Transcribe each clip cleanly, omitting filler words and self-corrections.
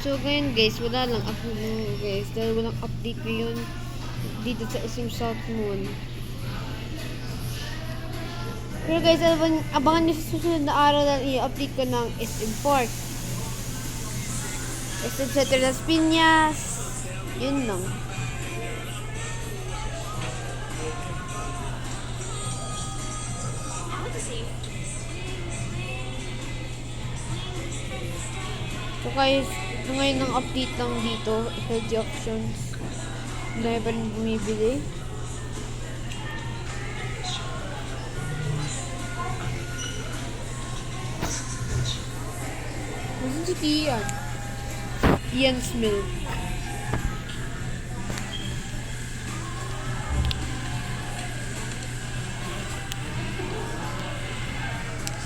So, ngayon guys, wala lang upload guys. Dahil walang update ngayon dito sa SM South Mall. Pero guys, abangan nyo sa susunod na araw na i-update ko ng SM Park. SM Center Las Piñas. Yun lang. So guys, ngayon ng update lang dito, FLG options. Dahil pa rin bumibili. Nasaan si Tian? Tian's Milk.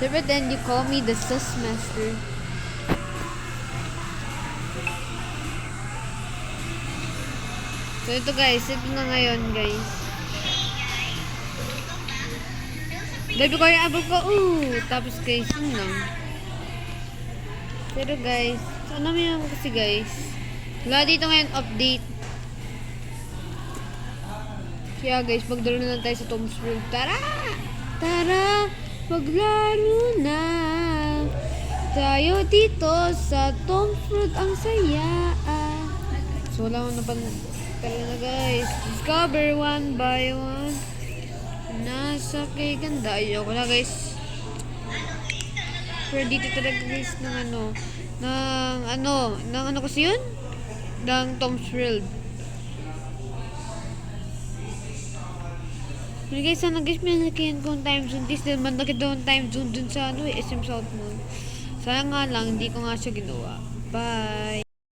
So but then you call me the sus master. So ito guys, ito na ngayon guys. Gabi ko yung abog ko, tapos guys, yun lang. Pero guys, ano mo yan kasi guys, wala dito ngayon update. Kaya guys, maglaro na lang tayo sa Tom's World. Tara! Tara! Maglaro na! Tayo dito sa Tom's World, ang saya. So wala mo na pan. Tara na guys, discover one by one. Nasa kay ganda. Ayoko na guys. Pero dito talaga guys ng ano kasi yun? Ng Tom's World. Pero guys, sana guys may nakiyan kong time zone. This naman nakita time zone dun sa SM South Mall. Sayang nga lang, hindi ko nga siya ginawa. Bye!